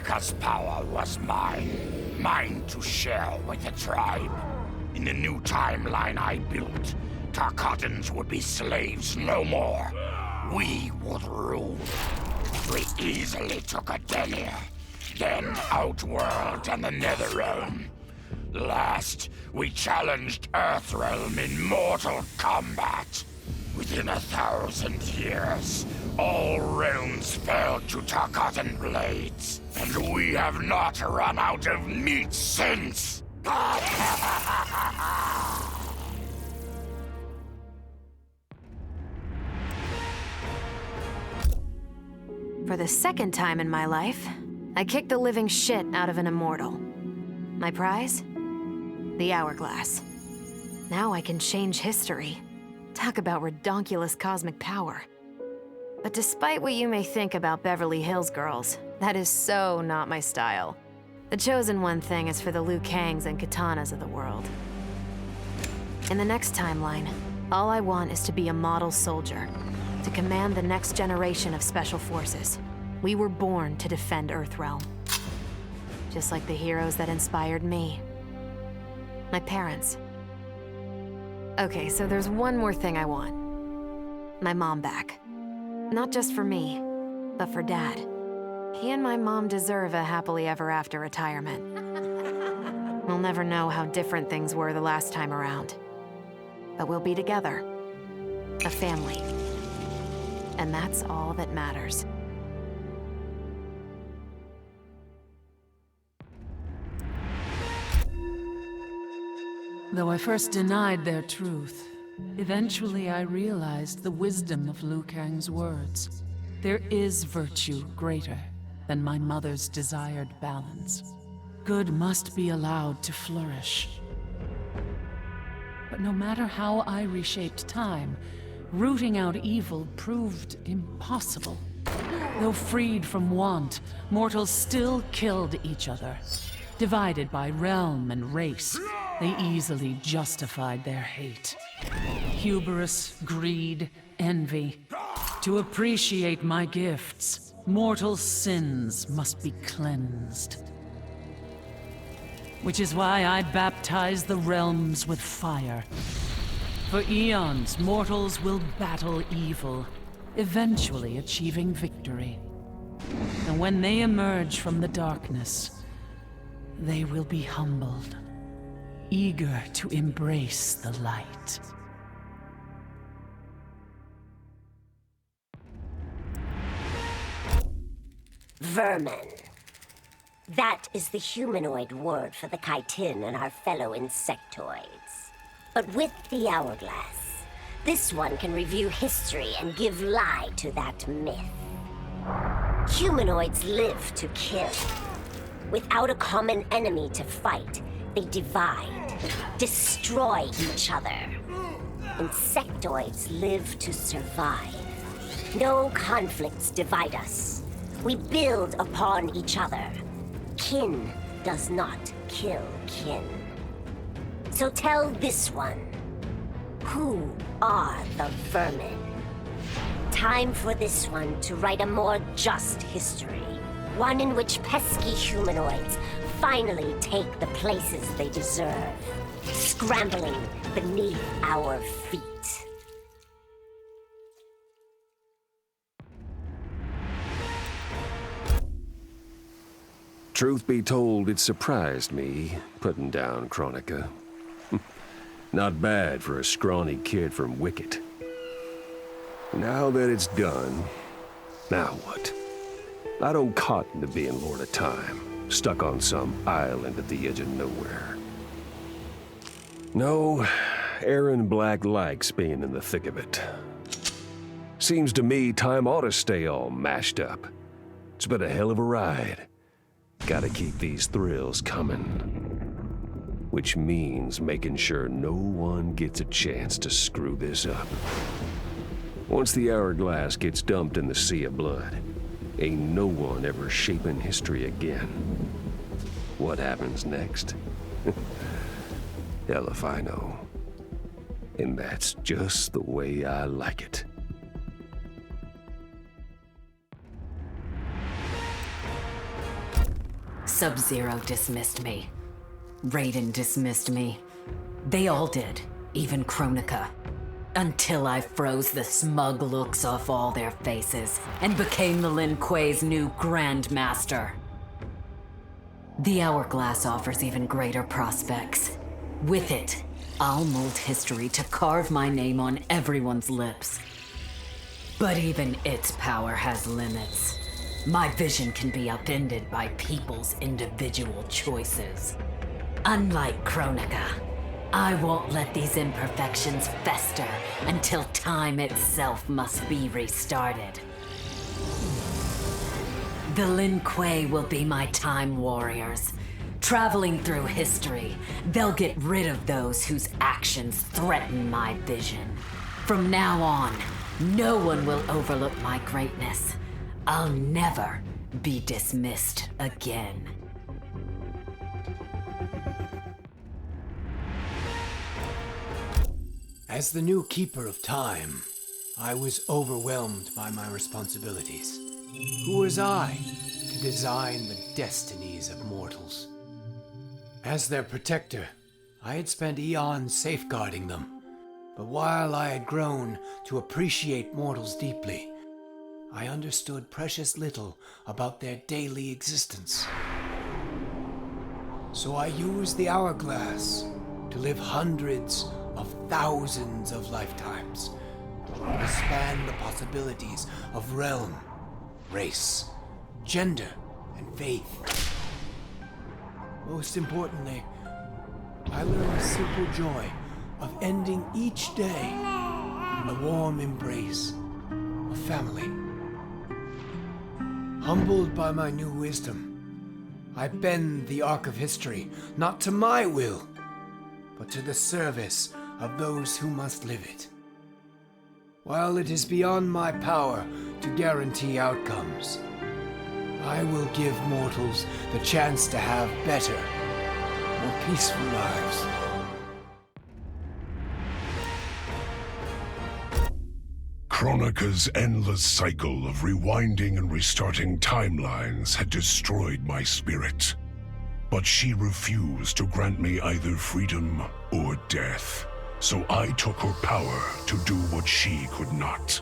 because power was mine. Mine to share with the tribe. In the new timeline I built, Tarkatans would be slaves no more. We would rule. We easily took Adenia, then Outworld and the NetherRealm. Last, we challenged Earthrealm in Mortal Kombat. Within 1,000 years, all realms fell to Tarkatan blades, and we have not run out of meat since! For the second time in my life, I kicked the living shit out of an immortal. My prize? The hourglass. Now I can change history. Talk about redonkulous cosmic power. But despite what you may think about Beverly Hills girls, that is so not my style. The chosen one thing is for the Liu Kangs and Katanas of the world. In the next timeline, all I want is to be a model soldier, to command the next generation of special forces. We were born to defend Earthrealm. Just like the heroes that inspired me. My parents. Okay, so there's one more thing I want. My mom back. Not just for me, but for Dad. He and my mom deserve a happily ever after retirement. We'll never know how different things were the last time around. But we'll be together. A family. And that's all that matters. Though I first denied their truth, eventually I realized the wisdom of Liu Kang's words. There is virtue greater than my mother's desired balance. Good must be allowed to flourish. But no matter how I reshaped time, rooting out evil proved impossible. Though freed from want, mortals still killed each other. Divided by realm and race, they easily justified their hate. Hubris, greed, envy. To appreciate my gifts, mortal sins must be cleansed. Which is why I baptize the realms with fire. For eons, mortals will battle evil, eventually achieving victory. And when they emerge from the darkness, they will be humbled, eager to embrace the light. Vermin. That is the humanoid word for the chitin and our fellow insectoids. But with the hourglass, this one can review history and give lie to that myth. Humanoids live to kill. Without a common enemy to fight, they divide, destroy each other. Insectoids live to survive. No conflicts divide us. We build upon each other. Kin does not kill kin. So tell this one, who are the vermin? Time for this one to write a more just history. One in which pesky humanoids finally take the places they deserve, scrambling beneath our feet. Truth be told, it surprised me, putting down Chronica. Not bad for a scrawny kid from Wicket. Now that it's done, now what? I don't cotton to being Lord of Time, stuck on some island at the edge of nowhere. No, Aaron Black likes being in the thick of it. Seems to me time ought to stay all mashed up. It's been a hell of a ride. Gotta keep these thrills coming. Which means making sure no one gets a chance to screw this up. Once the hourglass gets dumped in the sea of blood, ain't no one ever shaping history again. What happens next? Hell if I know. And that's just the way I like it. Sub-Zero dismissed me. Raiden dismissed me. They all did, even Kronika. Until I froze the smug looks off all their faces and became the Lin Kuei's new Grandmaster. The Hourglass offers even greater prospects. With it, I'll mold history to carve my name on everyone's lips. But even its power has limits. My vision can be upended by people's individual choices. Unlike Kronika, I won't let these imperfections fester until time itself must be restarted. The Lin Kuei will be my time warriors. Traveling through history, they'll get rid of those whose actions threaten my vision. From now on, no one will overlook my greatness. I'll never be dismissed again. As the new Keeper of Time, I was overwhelmed by my responsibilities. Who was I to design the destinies of mortals? As their protector, I had spent eons safeguarding them. But while I had grown to appreciate mortals deeply, I understood precious little about their daily existence. So I used the hourglass to live hundreds of thousands of lifetimes, to expand the possibilities of realm, race, gender, and faith. Most importantly, I learned the simple joy of ending each day in the warm embrace of family. Humbled by my new wisdom, I bend the arc of history, not to my will, but to the service of those who must live it. While it is beyond my power to guarantee outcomes, I will give mortals the chance to have better, more peaceful lives. Kronika's endless cycle of rewinding and restarting timelines had destroyed my spirit. But she refused to grant me either freedom or death. So I took her power to do what she could not.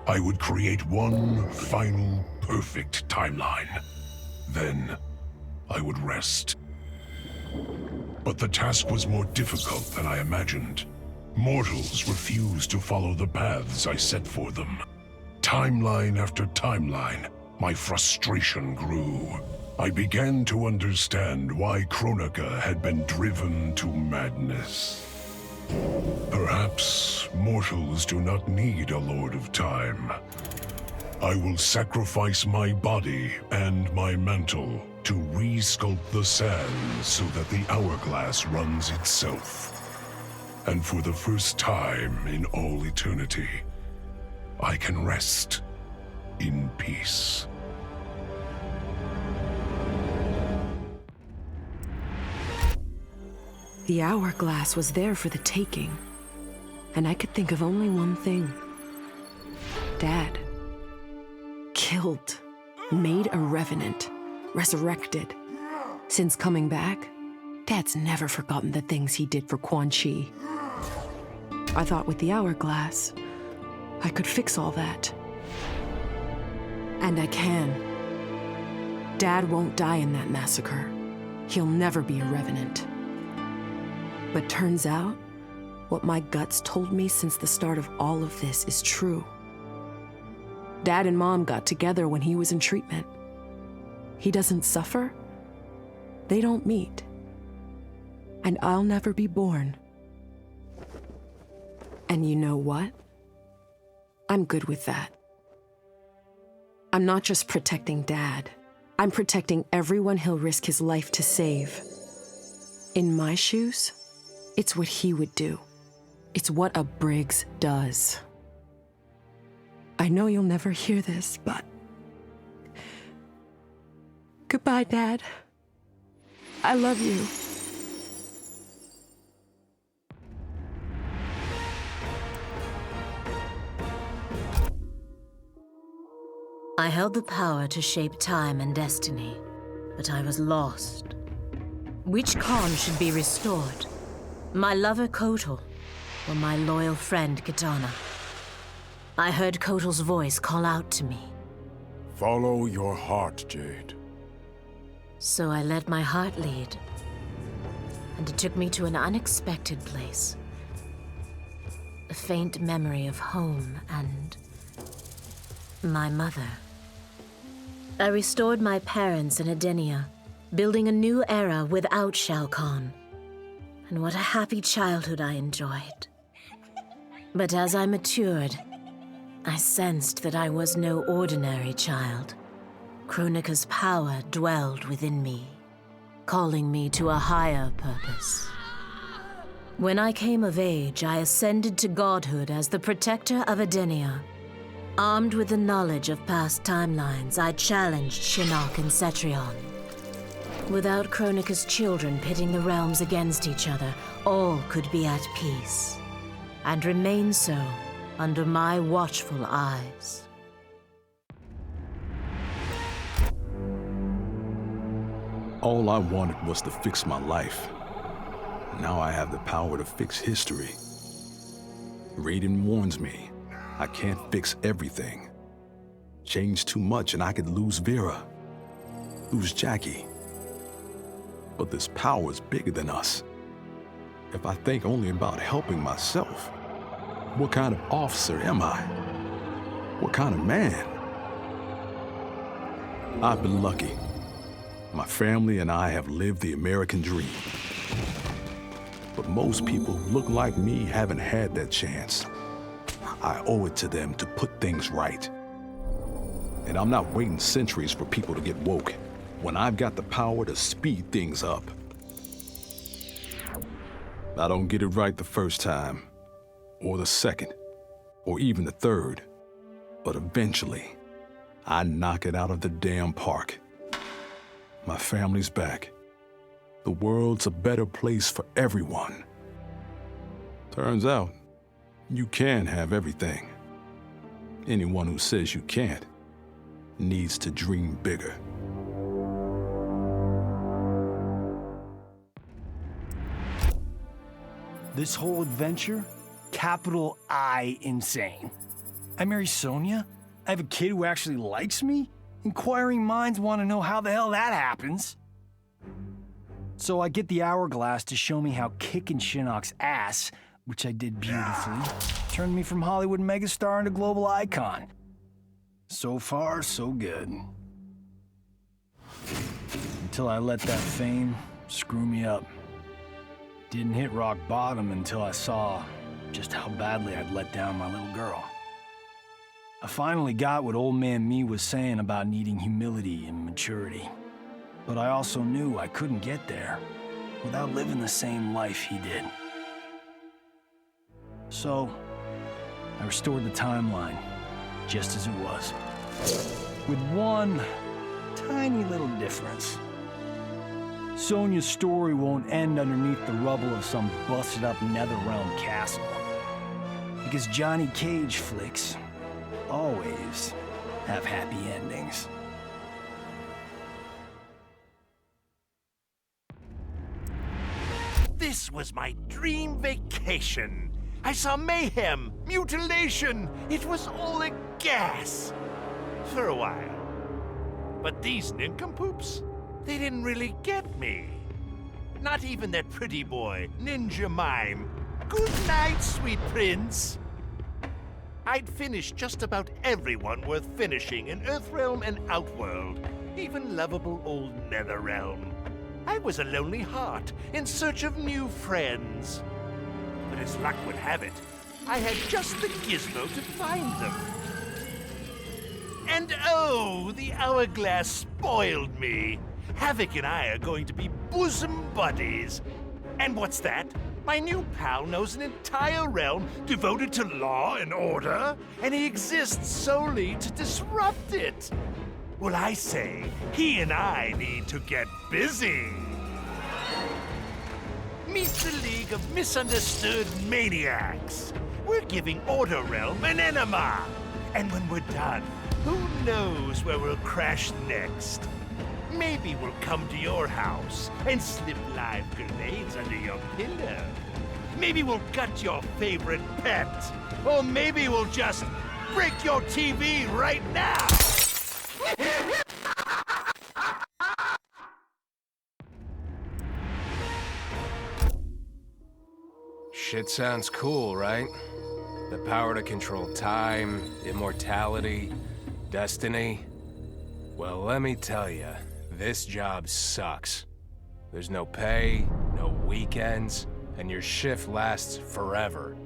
I would create one final, perfect timeline. Then I would rest. But the task was more difficult than I imagined. Mortals refused to follow the paths I set for them. Timeline after timeline, my frustration grew. I began to understand why Kronika had been driven to madness. Perhaps mortals do not need a Lord of Time. I will sacrifice my body and my mantle to re-sculpt the sands so that the hourglass runs itself. And for the first time in all eternity, I can rest in peace. The hourglass was there for the taking, and I could think of only one thing. Dad. Killed. Made a revenant. Resurrected. Since coming back, Dad's never forgotten the things he did for Quan Chi. I thought with the hourglass, I could fix all that. And I can. Dad won't die in that massacre. He'll never be a revenant. But turns out, what my guts told me since the start of all of this is true. Dad and Mom got together when he was in treatment. He doesn't suffer. They don't meet. And I'll never be born. And you know what? I'm good with that. I'm not just protecting Dad. I'm protecting everyone he'll risk his life to save. In my shoes, it's what he would do. It's what a Briggs does. I know you'll never hear this, but... Goodbye, Dad. I love you. I held the power to shape time and destiny. but I was lost. Which Khan should be restored? My lover Kotal, or my loyal friend Kitana? I heard Kotal's voice call out to me. Follow your heart, Jade. So I let my heart lead, and it took me to an unexpected place. A faint memory of home and my mother. I restored my parents in Edenia, building a new era without Shao Kahn. And what a happy childhood I enjoyed. But as I matured, I sensed that I was no ordinary child. Kronika's power dwelled within me, calling me to a higher purpose. When I came of age, I ascended to godhood as the protector of Edenia. Armed with the knowledge of past timelines, I challenged Shinnok and Cetrion. Without Kronika's children pitting the realms against each other, all could be at peace, and remain so under my watchful eyes. All I wanted was to fix my life. Now I have the power to fix history. Raiden warns me, I can't fix everything. Change too much and I could lose Vera, lose Jackie. But this power is bigger than us. If I think only about helping myself, what kind of officer am I? What kind of man? I've been lucky. My family and I have lived the American dream. But most people who look like me haven't had that chance. I owe it to them to put things right. And I'm not waiting centuries for people to get woke when I've got the power to speed things up. I don't get it right the first time, or the second, or even the third, but eventually, I knock it out of the damn park. My family's back. The world's a better place for everyone. Turns out, you can have everything. Anyone who says you can't needs to dream bigger. This whole adventure, capital I insane. I marry Sonya? I have a kid who actually likes me? Inquiring minds want to know how the hell that happens. So I get the hourglass to show me how kicking Shinnok's ass, which I did beautifully, turned me from Hollywood megastar into global icon. So far, so good. Until I let that fame screw me up. Didn't hit rock bottom until I saw just how badly I'd let down my little girl. I finally got what old man me was saying about needing humility and maturity. But I also knew I couldn't get there without living the same life he did. So, I restored the timeline, just as it was. With one tiny little difference. Sonya's story won't end underneath the rubble of some busted-up NetherRealm castle. Because Johnny Cage flicks always have happy endings. This was my dream vacation. I saw mayhem, mutilation. It was all a gas. For a while. But these nincompoops, they didn't really get me. Not even that pretty boy, Ninja Mime. Good night, sweet prince. I'd finished just about everyone worth finishing in Earthrealm and Outworld, even lovable old NetherRealm. I was a lonely heart in search of new friends. But as luck would have it, I had just the gizmo to find them. And oh, the hourglass spoiled me. Havoc and I are going to be bosom buddies. And what's that? My new pal knows an entire realm devoted to law and order, and he exists solely to disrupt it. Well, I say, he and I need to get busy. Meet the League of Misunderstood Maniacs. We're giving Order Realm an enema. And when we're done, who knows where we'll crash next? Maybe we'll come to your house and slip live grenades under your pillow. Maybe we'll gut your favorite pet. Or maybe we'll just break your TV right now! Shit sounds cool, right? The power to control time, immortality, destiny. Well, let me tell you, this job sucks. There's no pay, no weekends, and your shift lasts forever.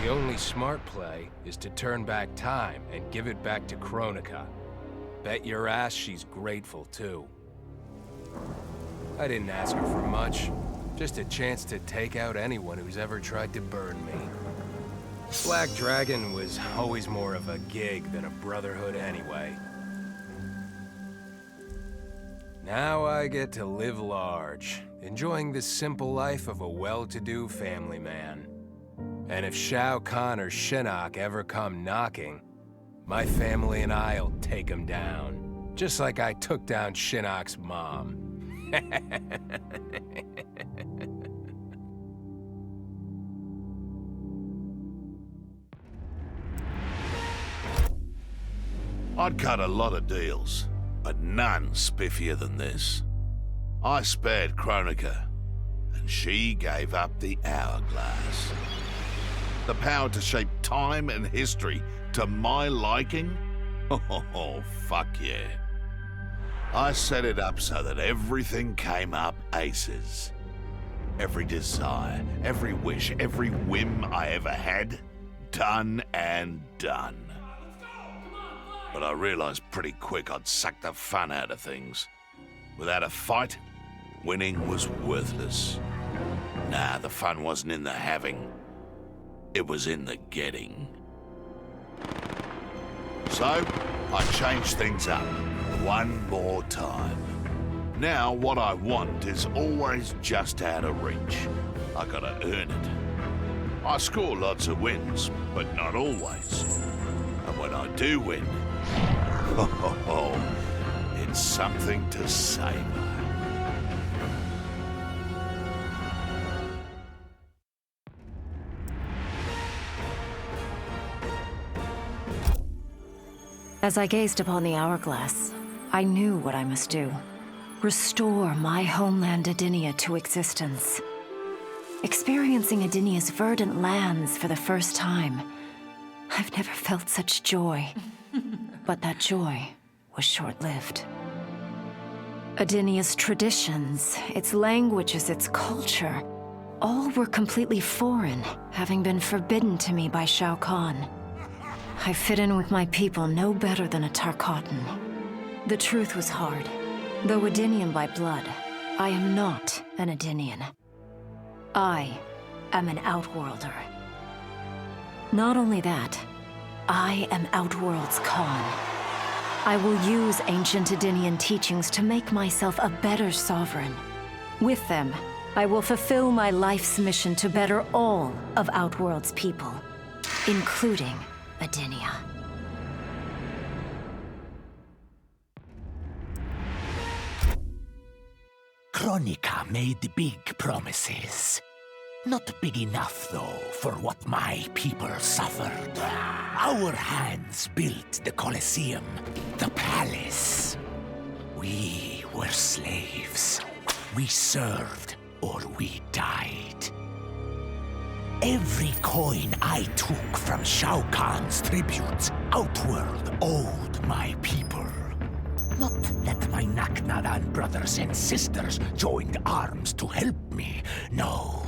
The only smart play is to turn back time and give it back to Kronika. Bet your ass she's grateful, too. I didn't ask her for much. Just a chance to take out anyone who's ever tried to burn me. Black Dragon was always more of a gig than a brotherhood anyway. Now I get to live large, enjoying the simple life of a well-to-do family man. And if Shao Kahn or Shinnok ever come knocking, my family and I'll take them down. Just like I took down Shinnok's mom. I'd cut a lot of deals, but none spiffier than this. I spared Kronika, and she gave up the hourglass. The power to shape time and history to my liking? Oh, fuck yeah. I set it up so that everything came up aces. Every desire, every wish, every whim I ever had, done and done. But I realized pretty quick I'd suck the fun out of things. Without a fight, winning was worthless. Nah, the fun wasn't in the having. It was in the getting. So, I changed things up one more time. Now, what I want is always just out of reach. I gotta earn it. I score lots of wins, but not always. And when I do win, it's something to savor. As I gazed upon the hourglass, I knew what I must do. Restore my homeland Edenia to existence. Experiencing Edenia's verdant lands for the first time, I've never felt such joy. But that joy was short-lived. Edenia's traditions, its languages, its culture, all were completely foreign, having been forbidden to me by Shao Kahn. I fit in with my people no better than a Tarkatan. The truth was hard. Though Edenian by blood, I am not an Edenian. I am an Outworlder. Not only that, I am Outworld's Khan. I will use ancient Edenian teachings to make myself a better sovereign. With them, I will fulfill my life's mission to better all of Outworld's people, including Edenia. Kronika made big promises. Not big enough, though, for what my people suffered. Our hands built the Colosseum, the palace. We were slaves. We served or we died. Every coin I took from Shao Kahn's tributes, Outworld owed my people. Not that my Naknadan brothers and sisters joined arms to help me, no.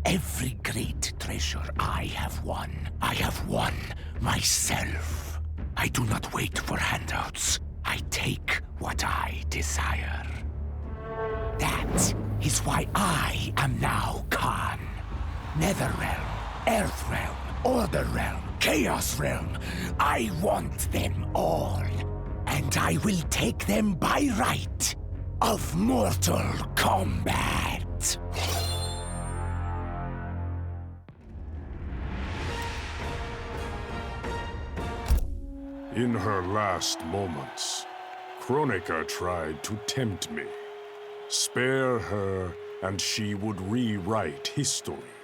Every great treasure I have won myself. I do not wait for handouts. I take what I desire. That is why I am now Khan. NetherRealm, Earthrealm, Order Realm, Chaos Realm. I want them all. And I will take them by right of Mortal Kombat. In her last moments, Kronika tried to tempt me. Spare her, and she would rewrite history.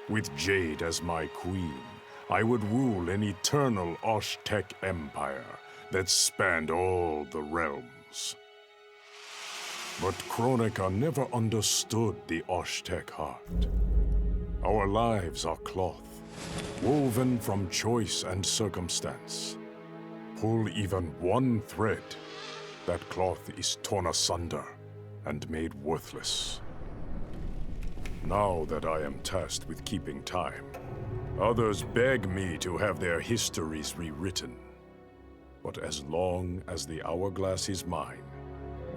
With Jade as my queen, I would rule an eternal Osh-Tech empire that spanned all the realms. But Kronika never understood the Osh-Tech heart. Our lives are cloth, woven from choice and circumstance. Pull even one thread, that cloth is torn asunder and made worthless. Now that I am tasked with keeping time, others beg me to have their histories rewritten. But as long as the hourglass is mine,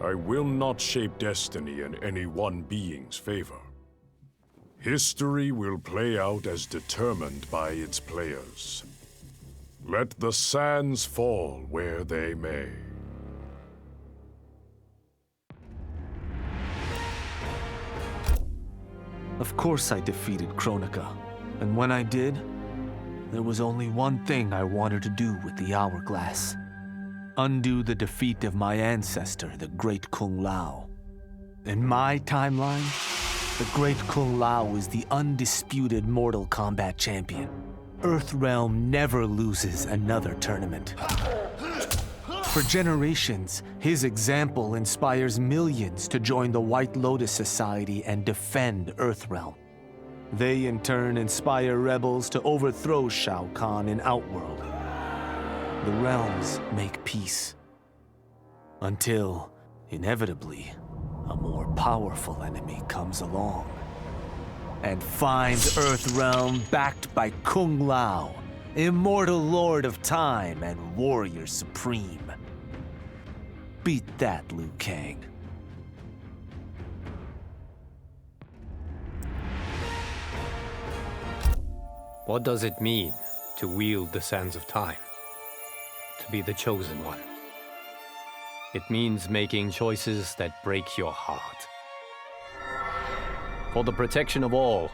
I will not shape destiny in any one being's favor. History will play out as determined by its players. Let the sands fall where they may. Of course I defeated Kronika, and when I did, there was only one thing I wanted to do with the hourglass. Undo the defeat of my ancestor, the Great Kung Lao. In my timeline, the Great Kung Lao is the undisputed Mortal Kombat champion. EarthRealm never loses another tournament. For generations, his example inspires millions to join the White Lotus Society and defend EarthRealm. They in turn inspire rebels to overthrow Shao Kahn in Outworld. The realms make peace. Until, inevitably, a more powerful enemy comes along and finds EarthRealm backed by Kung Lao, immortal lord of time and warrior supreme. Beat that, Liu Kang. What does it mean to wield the sands of time? To be the chosen one? It means making choices that break your heart. For the protection of all,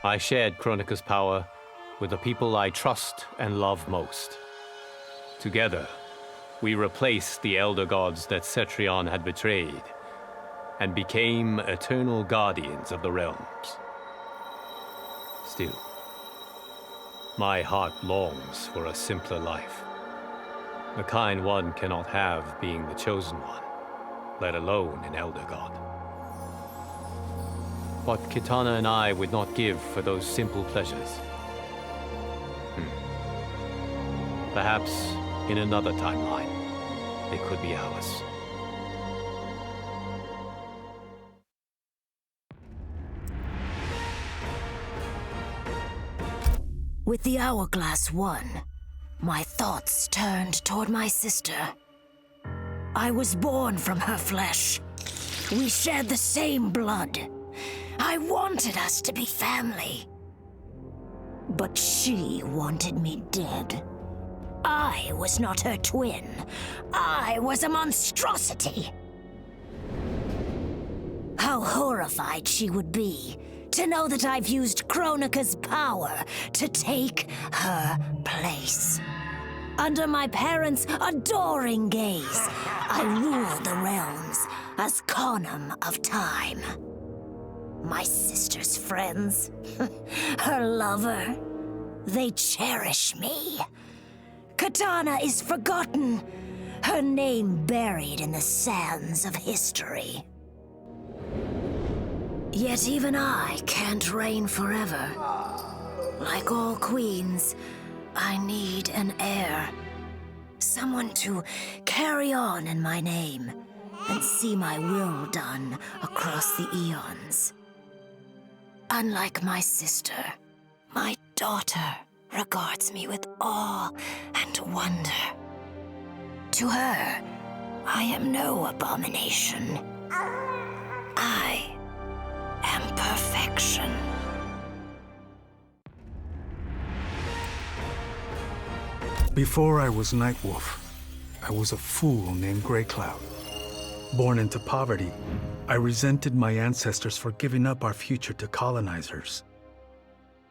I shared Kronika's power with the people I trust and love most. Together, we replaced the elder gods that Cetrion had betrayed and became eternal guardians of the realms. Still, my heart longs for a simpler life. The kind one cannot have being the chosen one, let alone an elder god. What Kitana and I would not give for those simple pleasures. Perhaps in another timeline, they could be ours. With the hourglass won, my thoughts turned toward my sister. I was born from her flesh. We shared the same blood. I wanted us to be family. But she wanted me dead. I was not her twin. I was a monstrosity. How horrified she would be to know that I've used Kronika's power to take her place. Under my parents' adoring gaze, I rule the realms as Conum of Time. My sister's friends, her lover, they cherish me. Kitana is forgotten, her name buried in the sands of history. Yet even I can't reign forever. Like all queens, I need an heir. Someone to carry on in my name and see my will done across the eons. Unlike my sister, my daughter regards me with awe and wonder. To her, I am no abomination. I am perfection. Before I was Nightwolf, I was a fool named Greycloud. Born into poverty, I resented my ancestors for giving up our future to colonizers.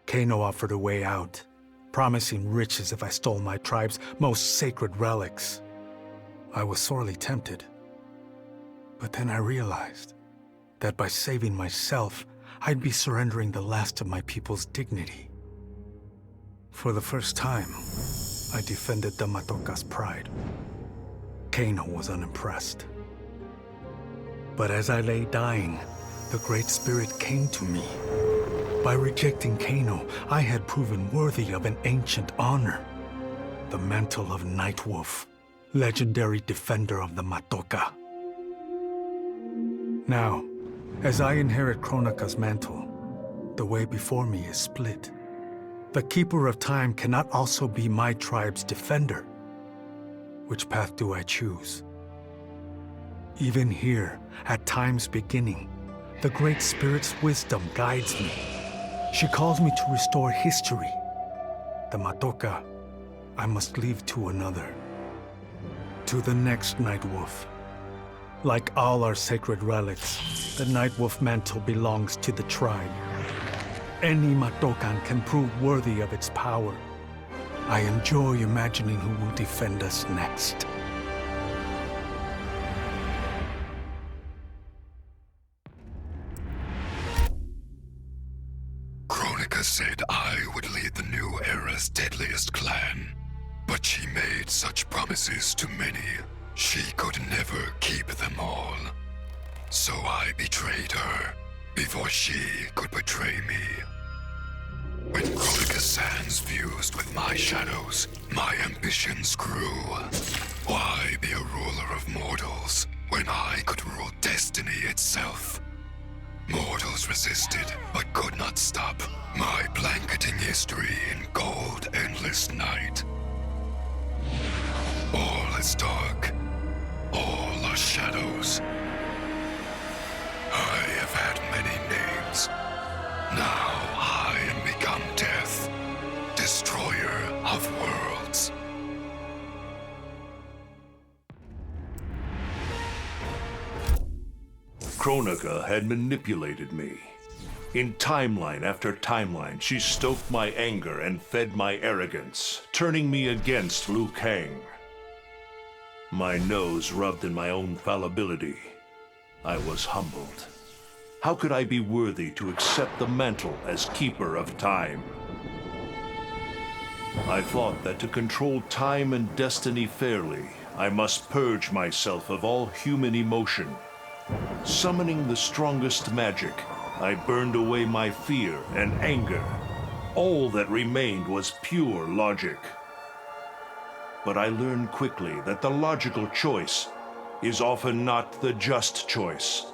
Kano offered a way out, promising riches if I stole my tribe's most sacred relics. I was sorely tempted. But then I realized that by saving myself, I'd be surrendering the last of my people's dignity. For the first time, I defended the Matoka's pride. Kano was unimpressed. But as I lay dying, the Great Spirit came to me. By rejecting Kano, I had proven worthy of an ancient honor. The mantle of Nightwolf, legendary defender of the Matoka. Now, as I inherit Kronika's mantle, the way before me is split. The Keeper of Time cannot also be my tribe's defender. Which path do I choose? Even here, at time's beginning, the Great Spirit's wisdom guides me. She calls me to restore history. The Matoka, I must leave to another. To the next Nightwolf. Like all our sacred relics, the Nightwolf mantle belongs to the tribe. Any Matokan can prove worthy of its power. I enjoy imagining who will defend us next. Kronika said I would lead the new era's deadliest clan. But she made such promises to many, she could never keep them all. So I betrayed her, before she could betray me. When Kronika's sands fused with my shadows, my ambitions grew. Why be a ruler of mortals, when I could rule destiny itself? Mortals resisted, but could not stop my blanketing history in cold, endless night. All is dark. All are shadows. I have had many names. Now I am become death, destroyer of worlds. Kronika had manipulated me. In timeline after timeline, she stoked my anger and fed my arrogance, turning me against Liu Kang. My nose rubbed in my own fallibility. I was humbled. How could I be worthy to accept the mantle as Keeper of Time? I thought that to control time and destiny fairly, I must purge myself of all human emotion. Summoning the strongest magic, I burned away my fear and anger. All that remained was pure logic. But I learned quickly that the logical choice is often not the just choice.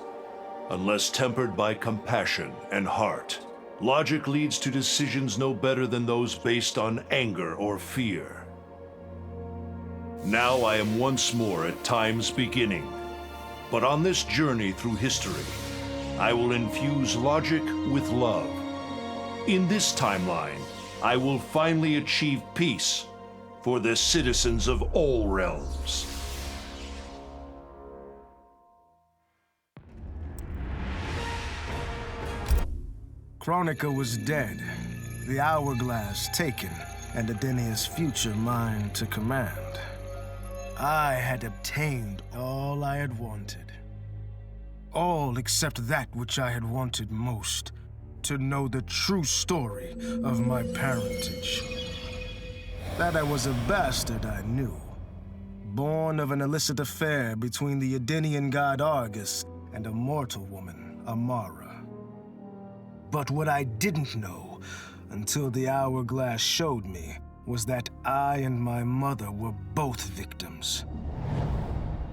Unless tempered by compassion and heart, logic leads to decisions no better than those based on anger or fear. Now I am once more at time's beginning. But on this journey through history, I will infuse logic with love. In this timeline, I will finally achieve peace for the citizens of all realms. Kronika was dead, the hourglass taken, and Adenia's future mine to command. I had obtained all I had wanted. All except that which I had wanted most, to know the true story of my parentage. That I was a bastard I knew, born of an illicit affair between the Edenian god Argus and a mortal woman, Amara. But what I didn't know, until the hourglass showed me, was that I and my mother were both victims.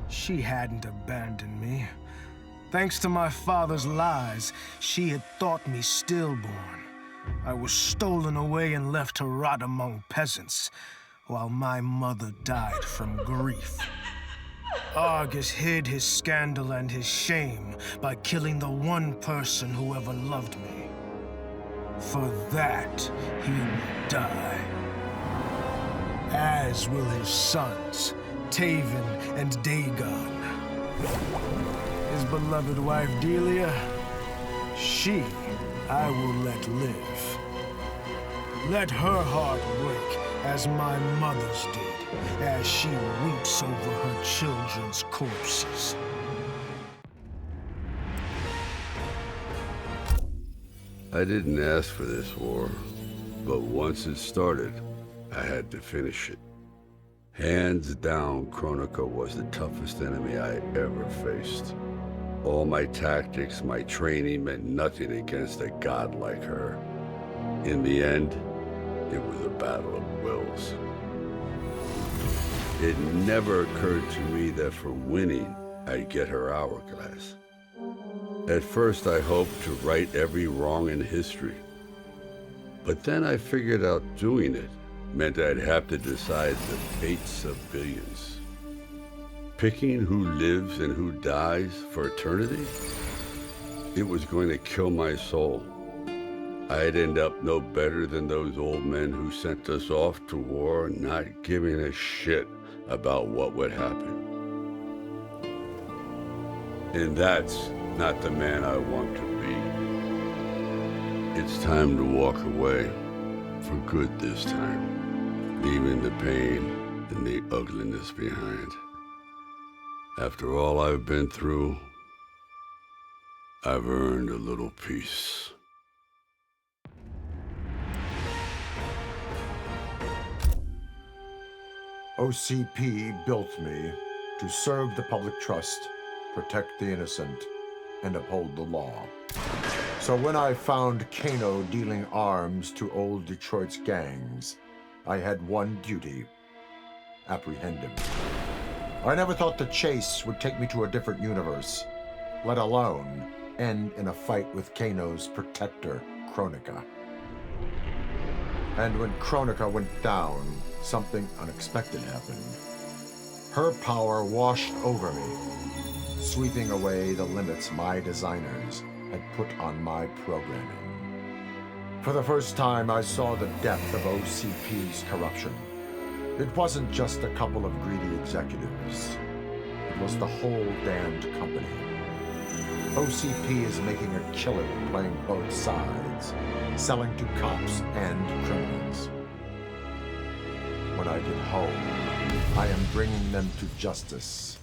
She hadn't abandoned me. Thanks to my father's lies, she had thought me stillborn. I was stolen away and left to rot among peasants, while my mother died from grief. Argus hid his scandal and his shame by killing the one person who ever loved me. For that, he will die. As will his sons, Taven and Dagon. His beloved wife Delia, she I will let live. Let her heart break as my mother's did. as she weeps over her children's corpses. I didn't ask for this war, but once it started, I had to finish it. Hands down, Kronika was the toughest enemy I ever faced. All my tactics, my training meant nothing against a god like her. In the end, it was a battle of wills. It never occurred to me that for winning, I'd get her hourglass. At first, I hoped to right every wrong in history. But then I figured out doing it meant I'd have to decide the fates of billions. Picking who lives and who dies for eternity? It was going to kill my soul. I'd end up no better than those old men who sent us off to war, not giving a shit about what would happen. And that's not the man I want to be. It's time to walk away, for good this time, leaving the pain and the ugliness behind. After all I've been through, I've earned a little peace. OCP built me to serve the public trust, protect the innocent, and uphold the law. So when I found Kano dealing arms to old Detroit's gangs, I had one duty: apprehend him. I never thought the chase would take me to a different universe, let alone end in a fight with Kano's protector, Kronika. And when Kronika went down, something unexpected happened. Her power washed over me, sweeping away the limits my designers had put on my programming. For the first time, I saw the depth of OCP's corruption. It wasn't just a couple of greedy executives. It was the whole damned company. OCP is making a killing playing both sides, selling to cops and criminals. When I get home, I am bringing them to justice.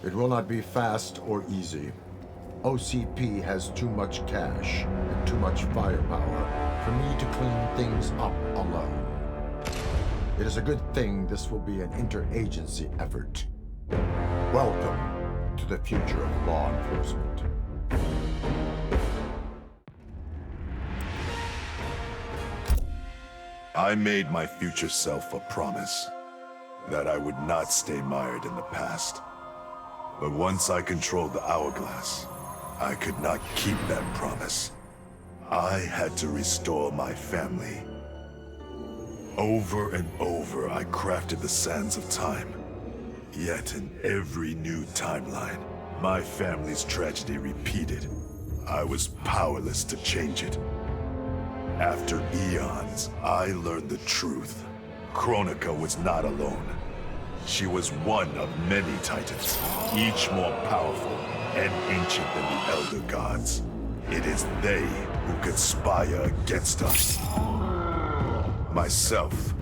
It will not be fast or easy. OCP has too much cash and too much firepower for me to clean things up alone. It is a good thing this will be an interagency effort. Welcome to the future of law enforcement. I made my future self a promise that I would not stay mired in the past. But once I controlled the hourglass, I could not keep that promise. I had to restore my family. Over and over, I crafted the sands of time. Yet in every new timeline, my family's tragedy repeated. I was powerless to change it. After eons, I learned the truth. Kronika was not alone. She was one of many titans, each more powerful and ancient than the Elder Gods. It is they who conspire against us. Myself,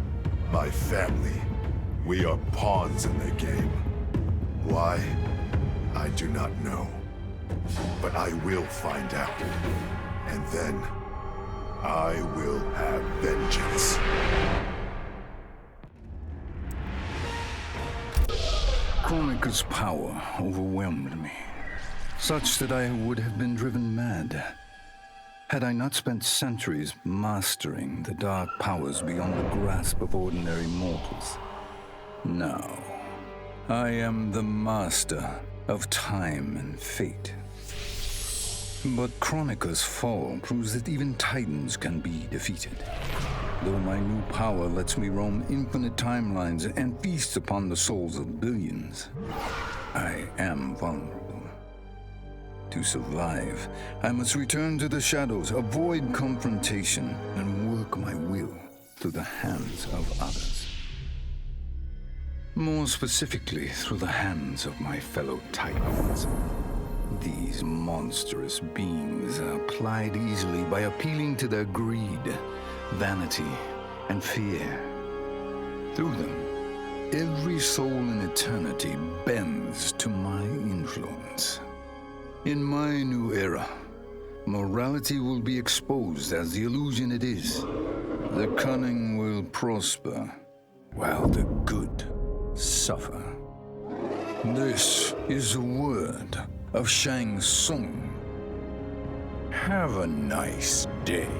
my family, we are pawns in their game. Why? I do not know. But I will find out. And then, I will have vengeance. Kronika's power overwhelmed me, such that I would have been driven mad had I not spent centuries mastering the dark powers beyond the grasp of ordinary mortals. Now, I am the master of time and fate. But Kronika's fall proves that even titans can be defeated. Though my new power lets me roam infinite timelines and feast upon the souls of billions, I am vulnerable. To survive, I must return to the shadows, avoid confrontation, and work my will through the hands of others. More specifically, through the hands of my fellow titans. These monstrous beings are plied easily by appealing to their greed, vanity, and fear. Through them, Every soul in eternity bends to my influence. In my new era, morality will be exposed as the illusion it is. The cunning will prosper, while the good suffer. This is the word of Shang Tsung. Have a nice day.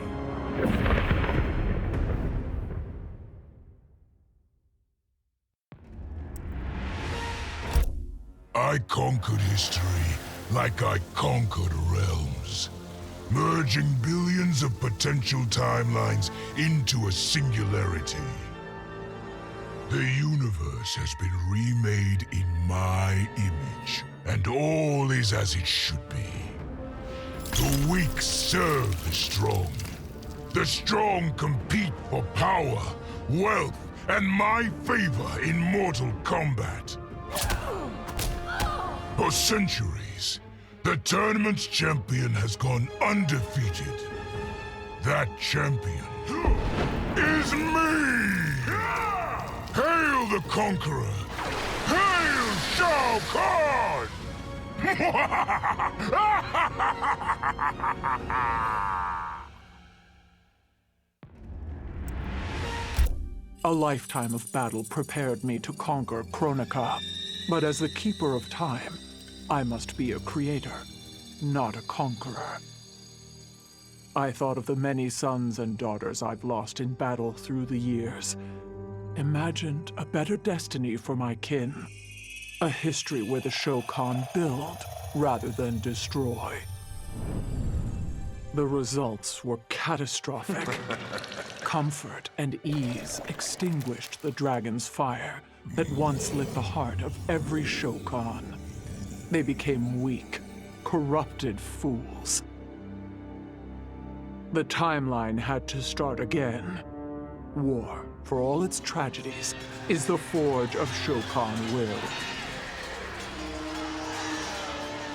I conquered history like I conquered realms, merging billions of potential timelines into a singularity. The universe has been remade in my image, and all is as it should be. The weak serve the strong. The strong compete for power, wealth, and my favor in Mortal Kombat. For centuries, the tournament's champion has gone undefeated. That champion is me! Hail the Conqueror! Hail Shao Kahn! A lifetime of battle prepared me to conquer Kronika. But as the Keeper of Time, I must be a creator, not a conqueror. I thought of the many sons and daughters I've lost in battle through the years. Imagined a better destiny for my kin. A history where the Shokan build rather than destroy. The results were catastrophic. Comfort and ease extinguished the dragon's fire that once lit the heart of every Shokan. They became weak, corrupted fools. The timeline had to start again. War, for all its tragedies, is the forge of Shokan will.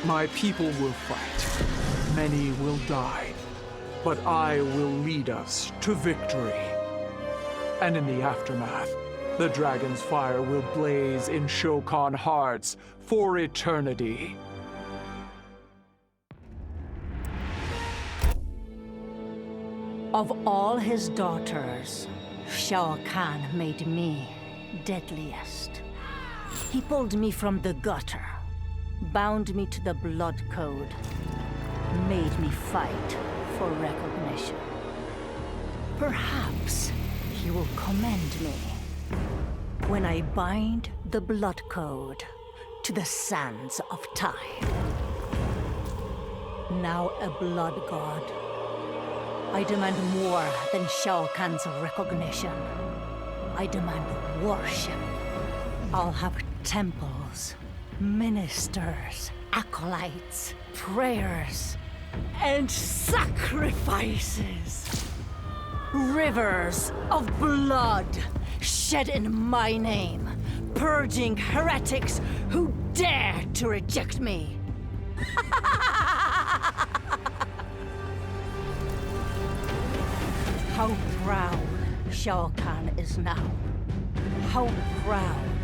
My people will fight. Many will die. But I will lead us to victory. And in the aftermath, the dragon's fire will blaze in Shokan hearts for eternity. Of all his daughters, Shao Kahn made me deadliest. He pulled me from the gutter, bound me to the blood code, made me fight for recognition. Perhaps he will commend me when I bind the blood code to the sands of time. Now a blood god, I demand more than Shao Kahn's recognition. I demand worship. I'll have temples, ministers, acolytes, prayers, and sacrifices. Rivers of blood shed in my name, purging heretics who dare to reject me. How proud Shao Kahn is now. How proud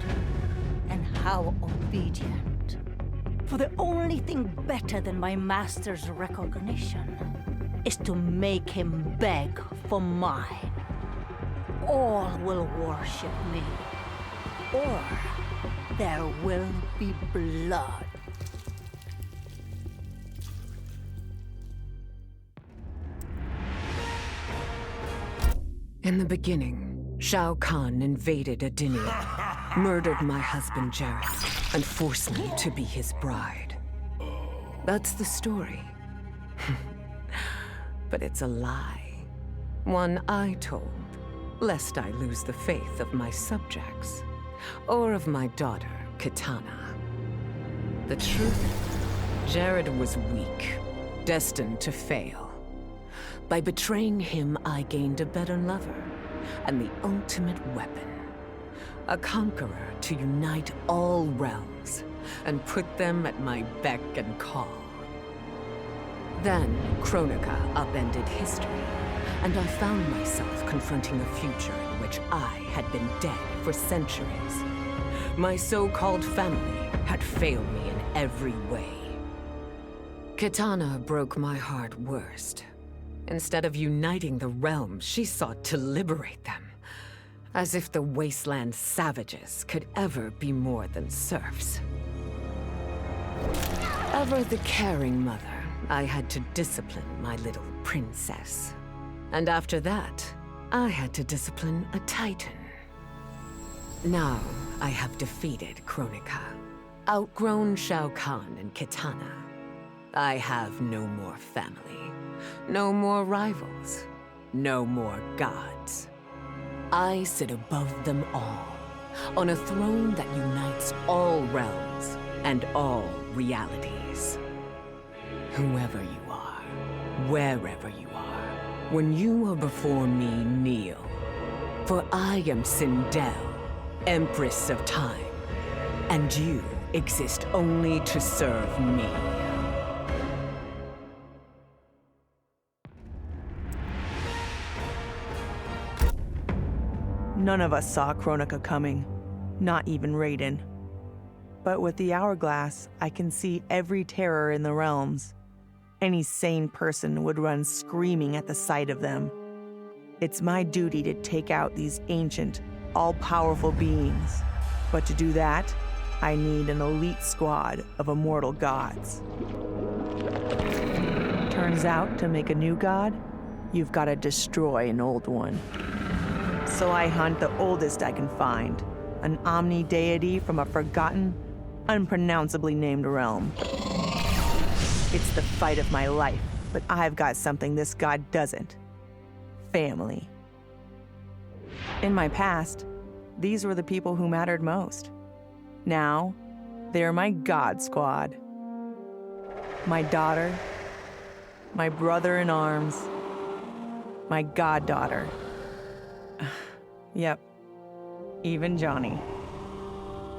and how obedient. For the only thing better than my master's recognition is to make him beg for mine. All will worship me, or there will be blood. In the beginning, Shao Kahn invaded Adinia, murdered my husband Jared, and forced me to be his bride. That's the story. But it's a lie. One I told, lest I lose the faith of my subjects, or of my daughter, Kitana. The truth, Jared was weak, destined to fail. By betraying him, I gained a better lover, and the ultimate weapon. A conqueror to unite all realms, and put them at my beck and call. Then, Kronika upended history, and I found myself confronting a future in which I had been dead for centuries. My so-called family had failed me in every way. Kitana broke my heart worst. Instead of uniting the realms, she sought to liberate them. As if the wasteland savages could ever be more than serfs. Ever the caring mother, I had to discipline my little princess. And after that, I had to discipline a titan. Now, I have defeated Kronika, outgrown Shao Kahn and Kitana. I have no more family, no more rivals, no more gods. I sit above them all, on a throne that unites all realms and all realities. Whoever you are, wherever you are, when you are before me, kneel. For I am Sindel, Empress of Time, and you exist only to serve me. None of us saw Kronika coming, not even Raiden. But with the hourglass, I can see every terror in the realms. Any sane person would run screaming at the sight of them. It's my duty to take out these ancient, all-powerful beings. But to do that, I need an elite squad of immortal gods. Turns out, to make a new god, you've got to destroy an old one. So I hunt the oldest I can find, an omni-deity from a forgotten, unpronounceably named realm. It's the fight of my life, but I've got something this god doesn't. Family. In my past, these were the people who mattered most. Now, they're my god squad. My daughter, my brother in arms, my goddaughter. Yep, even Johnny.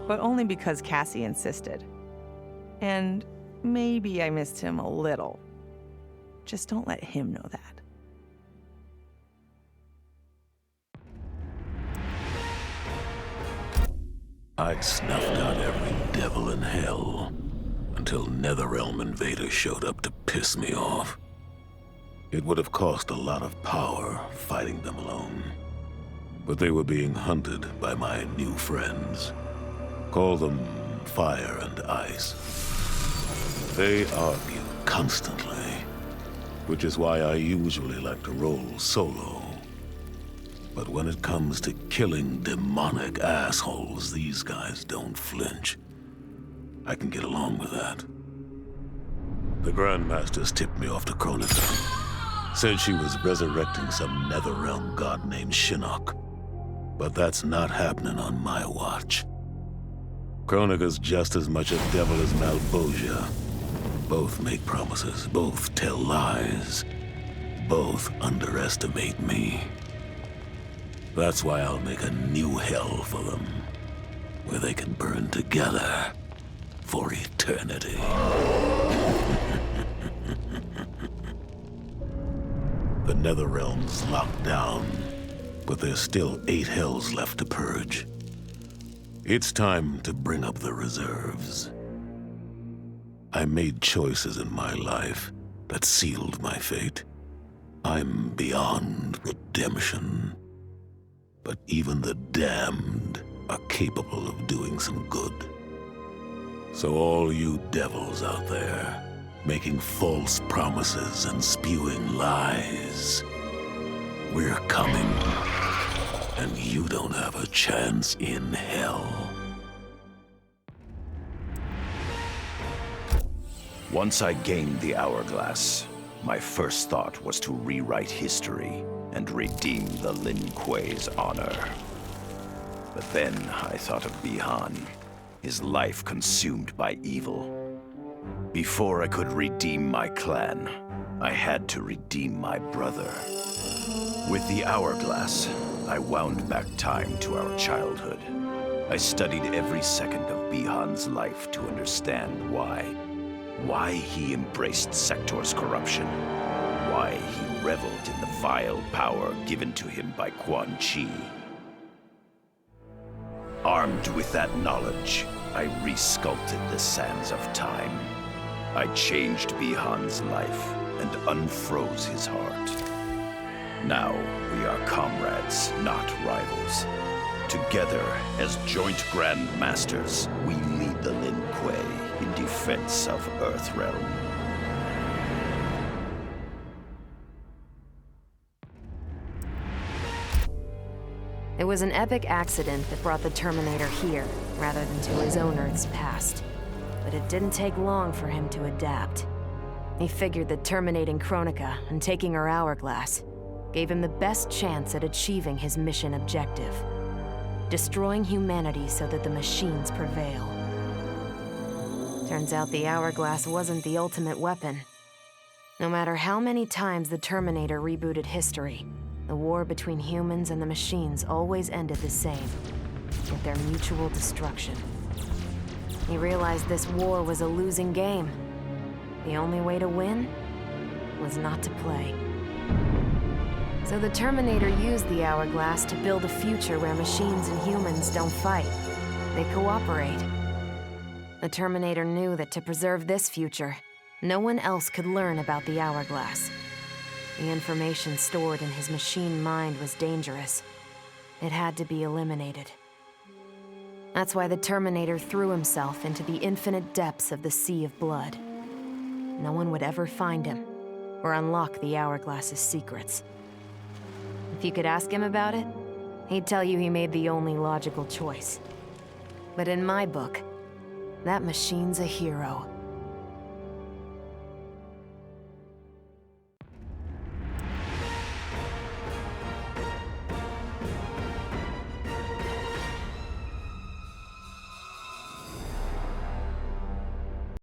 But only because Cassie insisted. And maybe I missed him a little. Just don't let him know that. I'd snuffed out every devil in hell until NetherRealm invaders showed up to piss me off. It would have cost a lot of power fighting them alone. But they were being hunted by my new friends. Call them Fire and Ice. They argue constantly, which is why I usually like to roll solo. But when it comes to killing demonic assholes, these guys don't flinch. I can get along with that. The Grandmasters tipped me off to Kronika. Said she was resurrecting some NetherRealm god named Shinnok. But that's not happening on my watch. Kronika's just as much a devil as Malbosia. Both make promises, both tell lies, both underestimate me. That's why I'll make a new hell for them, where they can burn together for eternity. The NetherRealm's locked down, but there's still 8 hells left to purge. It's time to bring up the reserves. I made choices in my life that sealed my fate. I'm beyond redemption. But even the damned are capable of doing some good. So all you devils out there, making false promises and spewing lies, we're coming, and you don't have a chance in hell. Once I gained the hourglass, my first thought was to rewrite history and redeem the Lin Kuei's honor. But then I thought of Bihan, his life consumed by evil. Before I could redeem my clan, I had to redeem my brother. With the hourglass, I wound back time to our childhood. I studied every second of Bihan's life to understand why. Why he embraced Sector's corruption. Why he reveled in the vile power given to him by Quan Chi. Armed with that knowledge, I resculpted the sands of time. I changed Bihan's life and unfroze his heart. Now we are comrades, not rivals. Together, as joint Grand Masters, we lead the Lin Kuei in defense of Earthrealm. It was an epic accident that brought the Terminator here, rather than to his own Earth's past. But it didn't take long for him to adapt. He figured that terminating Kronika and taking her hourglass gave him the best chance at achieving his mission objective: destroying humanity so that the machines prevail. Turns out the hourglass wasn't the ultimate weapon. No matter how many times the Terminator rebooted history, the war between humans and the machines always ended the same, with their mutual destruction. He realized this war was a losing game. The only way to win was not to play. So the Terminator used the hourglass to build a future where machines and humans don't fight. They cooperate. The Terminator knew that to preserve this future, no one else could learn about the hourglass. The information stored in his machine mind was dangerous. It had to be eliminated. That's why the Terminator threw himself into the infinite depths of the Sea of Blood. No one would ever find him, or unlock the hourglass's secrets. If you could ask him about it, he'd tell you he made the only logical choice. But in my book, that machine's a hero.